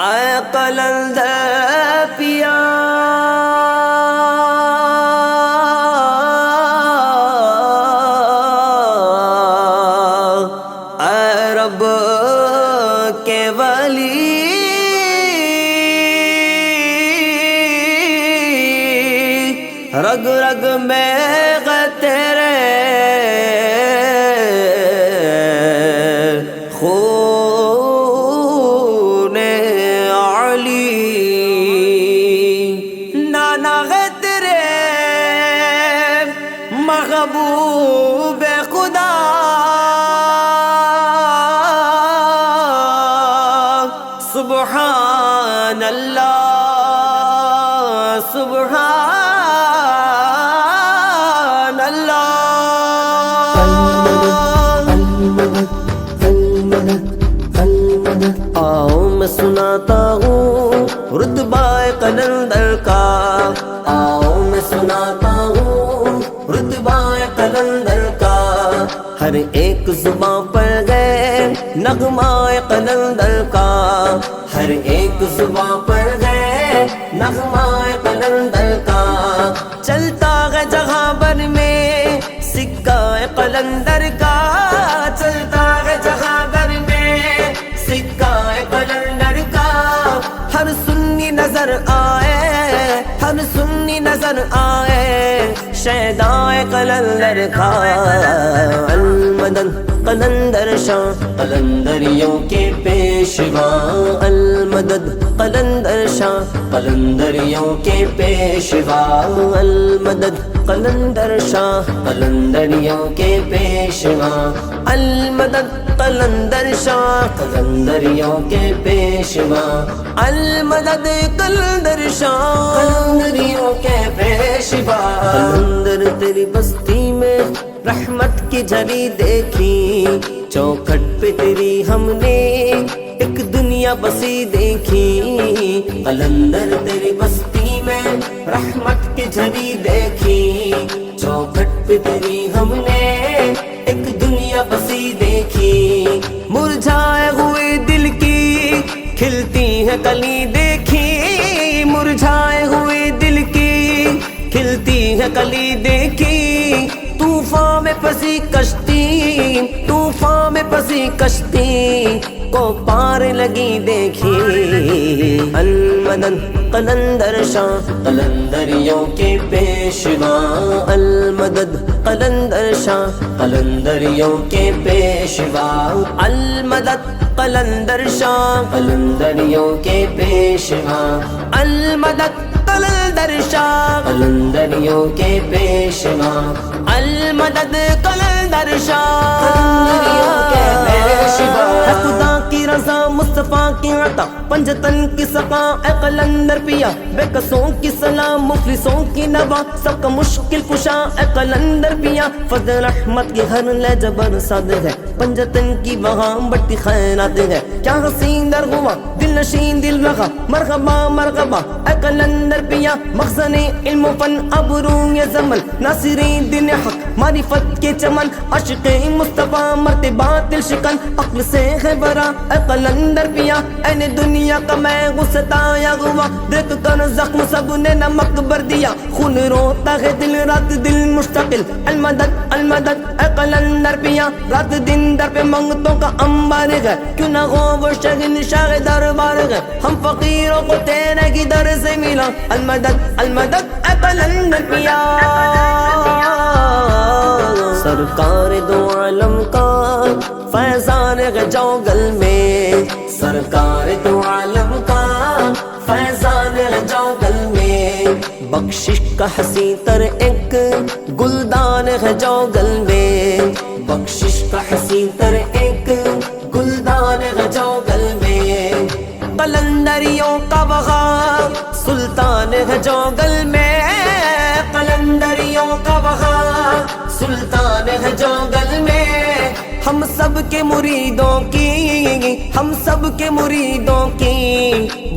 اے قلندر پیا اے رب کے ولی رگ رگ میں ہے تیرے خون علی، نانا ہے تیرے محبوب خدا، سبحان اللہ سبحان اللہ۔ آؤ میں سناتا ہوں رتبہ قلندر کا، آؤ میں سناتا ہوں رتبہ قلندر کا، ہر ایک زباں پر گئے نغمہ قلندر کا، ہر ایک زباں پر گئے نغمہ قلندر کا، چلتا ہے جہاں بھر میں سکہ قلندر کا، چلتا ہے جہاں بھر میں سکہ قلندر کا، ہر سنی نظر آئے ہر سنی نظر آئے شیدائے قلندر کا، المدد قلندر شاہ قلندریوں کے پیشوا، المدد قلندر شاہ قلندریوں کے پیشوا، المدد قلندر شاہ قلندریوں کے پیشوا، المدد قلندر شاہ قلندریوں کے پیشوا، المدد قلندر شاہ قلندریوں کے پیشوا۔ قلندر تیری بستی میں رحمت کی جھری دیکھی، چوکھٹ پہ تیری ہم نے ایک دنیا بسی دیکھی، قلندر تیری بستی میں رحمت کی جھری دیکھی، چوکھٹ پہ تیری ہم نے ایک دنیا بسی دیکھی، مرجھائے ہوئے دل کی کھلتی ہے کلی دیکھی، مرجھائے ہوئے دل کی کھلتی ہے کلی دیکھی، طوفان میں پھنسی کشتی طوفان میں پھنسی کشتی کو پار لگی دیکھی، المدد قلندر شاہ قلندریوں کے پیشوا، المدد قلندر شاہ قلندریوں کے پیشوا، المدد قلندر شاہ قلندریوں کے پیشوا، المدد قلندر شاہ قلندریوں کے پیشوا، المدد قلندر شاہ قلندریوں کے پیشوا۔ ہے خدا کی رضا مصطفیٰ کی عطا پنجتن کی سقا، اے قلندر پیا بے کسوں کی سلام مفلسوں کی نوا، سب کا مشکل کشا اے قلندر پیا، فضل رحمت کی ہر لہجہ برسات ہے، پنجتن کی وہاں بڑھتی خیرات ہے، کیا حسین در ہوا دل نشین دل رہا، مرحبا مرحبا اے قلندر پیا، مخزن علم و فن ابرو یہ زمن، ناصرین دین حق معرفت کے چمن، عاشق مصطفیٰ مرتبات دل شکن، عقل سے ہے برا اے قلندر پیا، این دنیا کا میں غصتایا ہوا، دیکھ کر زخم سب نے نمک بر دیا، خون روتا ہے دل رات دل مشتقل، المدد المدد اے قلندر پیا، رات دن در پہ منگتوں کا انبار ہے، کیوں نہ ہو وہ شہن شاہ دربار ہے، ہم فقیروں کو تیرے کی در سے ملا، المدد المدد اے قلندر پیا، سرکار دو عالم کا فیضان ہے جوگل میں، سرکار دو عالم کا فیضان ہے جوگل میں، بخشش کا حسین تر ایک گلدان ہے جوگل میں، بخشش کا حسین تر ایک گلدان ہے جوگل میں، قلندریوں کا بہار سلطان ہے جوگل میں، قلندریوں کا بہار سلطان ہے جوگل میں، ہم سب کے مریدوں کی ہم سب کے مریدوں کی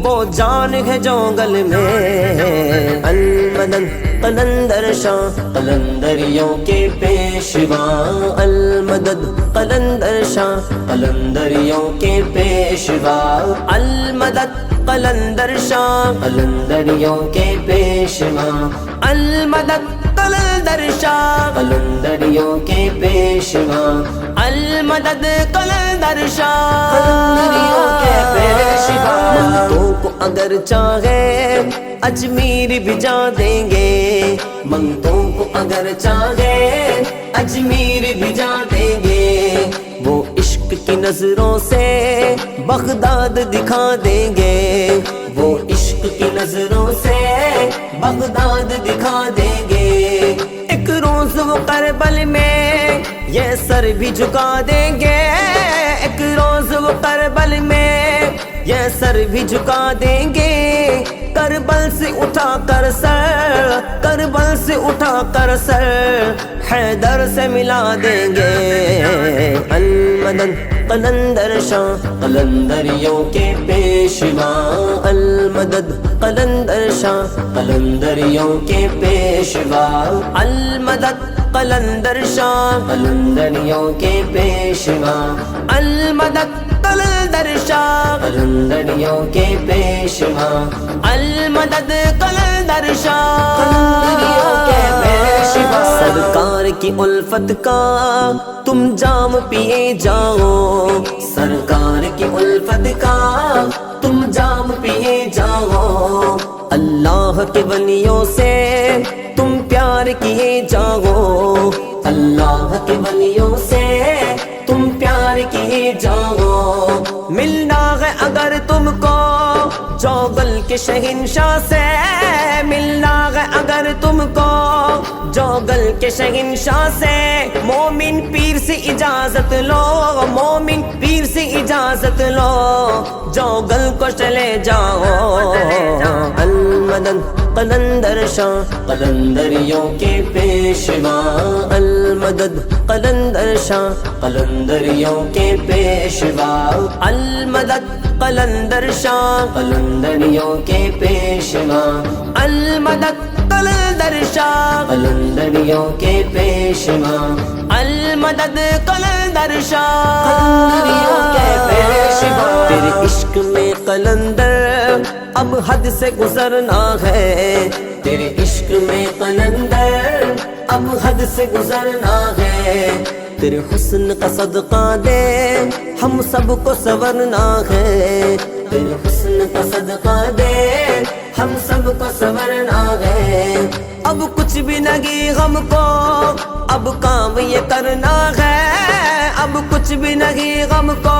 وہ جان ہے جو گل میں المدد قلندر شاہ قلندریوں کے پیشوا المدد قلندر شاہ قلندریوں کے پیشوا المدد قلندر شاہ قلندریوں کے پیشوا المدد قلندر شاہ قلندریوں کے پیشوا المدد قلندر شاہ قلندریوں کے پیشوا منگتوں کو اگر چاہے اجمیر بھجا دیں گے منگتوں کو اگر چاہے اجمیر بھجا دیں گے وہ عشق کی نظروں سے بغداد دکھا دیں گے وہ عشق کی نظروں سے بغداد دکھا دیں گے ایک روز وہ کربل میں یہ سر بھی جھکا دیں گے ایک روز وہ کربل میں یہ سر بھی جھکا دیں گے کربل سے اٹھا کر سر کربل سے اٹھا کر سر حیدر سے ملا دیں گے المدد قلندر شاہ قلندریوں کے پیشوا المدد قلندر شاہ قلندریوں کے پیشوا المدد قلندر شاہ قلندریوں کے پیشوا المدد قلندر شاہ قلندریوں کے پیشوا المدد قلندر شاہ قلندریوں کے پیشوا سرکار کی الفت کا تم جام پیے جاؤ سرکار کی الفت کا تم جام پیے جاؤ اللہ کے ولیوں سے تم پیار کیے جاؤ اللہ کے ولیوں سے تم پیار کیے جاؤ ملنا ہے اگر تم کو جوگل کے شہنشاہ سے ملنا ہے اگر تم کو جوگل کے شہنشاہ سے مومن پیر سے اجازت لو مومن پیر سے اجازت لو جوگل کو چلے جاؤ المدد قلندر شاہ قلندریوں کے پیشوا المدد قلندر شاہ قلندریوں کے پیشوا المدد قلندر شاہ قلندریوں کے پیشوا المدد قلندر شاہ قلندریوں کے پیشوا المدد قلندر شاہ قلندریوں کے پیشوا تیرے عشق میں قلندر اب حد سے گزرنا ہے تیرے عشق میں قلندر اب حد سے گزرنا ہے تیرے حسن کا صدقہ دے ہم سب کو سنورنا ہے تیرے حسن کا صدقہ دے ہم سب کو سنورنا ہے اب کچھ بھی نہیں ہم کو اب کام یہ کرنا ہے اب کچھ بھی نہیں غم کو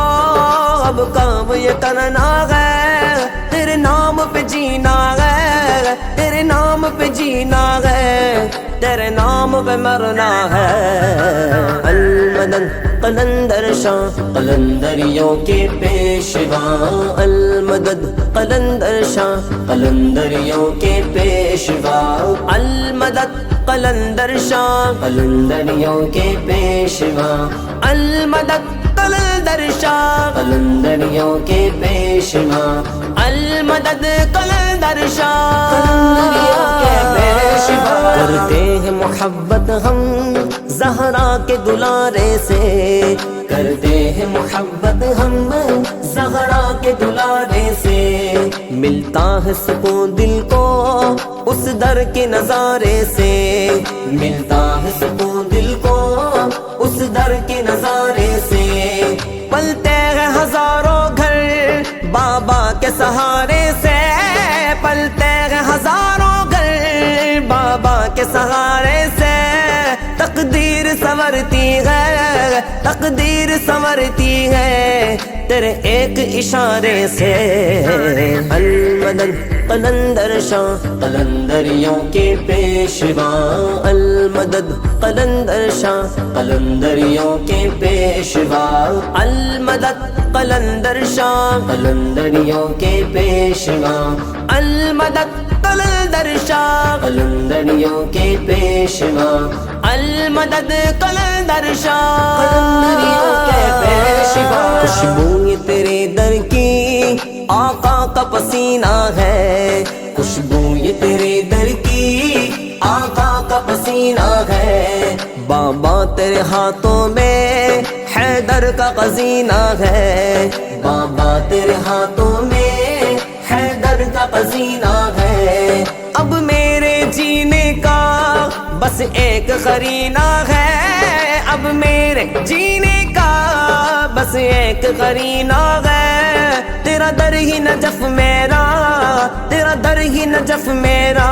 اب کام یہ کرنا ہے تیرے نام پہ جینا ہے تیرے نام پہ جینا ہے تیرے نام پہ مرنا ہے المدد قلندر شاہ قلندریوں کے پیشوا المدد قلندر شاہ قلندریوں کے پیشوا المدد قلندر شاہ قلندریوں کے پیشوا المدد قلندر شاہ قلندریوں کے پیشوا المدد قلندر شاہ قلندریوں کے پیشوا کرتے ہیں محبت ہم زہرا کے دلارے سے کرتے ہیں محبت ہم زہرا کے دلارے سے ملتا ہے سکون دل کو اس در کے نظارے سے ملتا ہے سکون دل کو اس در کے نظارے سے پلتے ہیں ہزاروں گھر بابا کے سہارے سے پلتے ہیں ہزاروں گھر بابا کے سہارے سے تقدیر سنورتی ہے تقدیر سنورتی ہے تیرے ایک اشارے سے المدد قلندر شاہ قلندریوں کے پیشوا المدد قلندر شاہ قلندریوں کے پیشوا المدد قلندر شاہ قلندریوں کے پیشوا المدد قلندر شاہ قلندریوں کے پیشوا المدد قلندر شاہ قلندریوں کے پیشوا خوشبو تیرے در کی آقا کا پسینہ ہے، خوشبو یہ تیرے در کی آقا کا پسینہ ہے، بابا تیرے ہاتھوں میں حیدر کا خزینہ ہے، بابا تیرے ہاتھوں میں حیدر کا خزینہ ہے، اب میرے جینے کا بس ایک قرینہ ہے، اب میرے جینے کا بس ایک قرینہ ہے، تیرا در ہی نجف میرا، تیرا در ہی نجف میرا،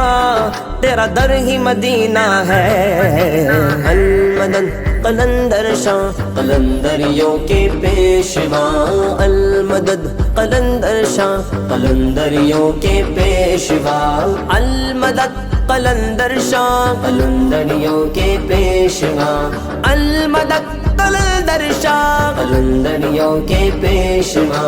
تیرا در ہی مدینہ ہے، المدد قلندر شاہ قلندریوں کے پیشوا، المدد قلندر شاہ قلندریوں کے پیشوا، المدد قلندر شاہ قلندریوں کے پیشوا، المدد قلندر شاہ قلندریوں کے پیشوا،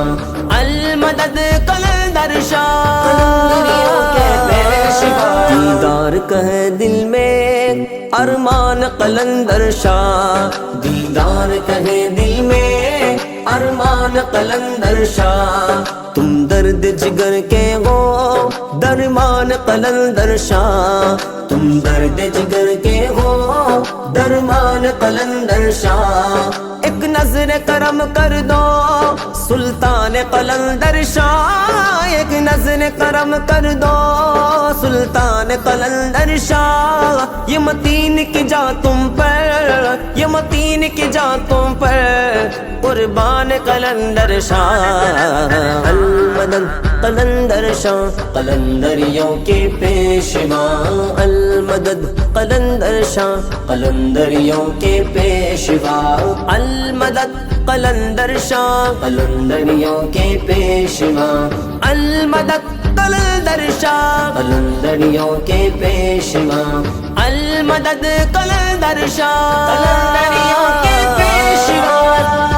المدد قلندر شاہ قلندریوں کے پیشوا، دیدار کہے دل میں ارمان قلندر شاہ، دیدار کہے دل میں ارمان قلندر شاہ، تم درد جگر کے ہو درمان قلندر شاہ، تم درد جگر کے ہو درمان قلندر شاہ، ایک نظر کرم کر دو سلطان قلندر شاہ، ایک نظر کرم کر دو سلطان قلندر شاہ، یہ متین کی جا تم پر، یہ متین کی جا تم پر قربان قلندر شاہ، المدد قلندر شاہ قلندریوں کے پیشوا، المدد قلندر شاہ قلندریوں کے پیشوا، المدد قلندر شاہ قلندریوں کے پیشوا، المدد قلندر شاہ قلندریوں کے پیشوا، المدد قلندر شاہ قلندریوں کے پیشوا۔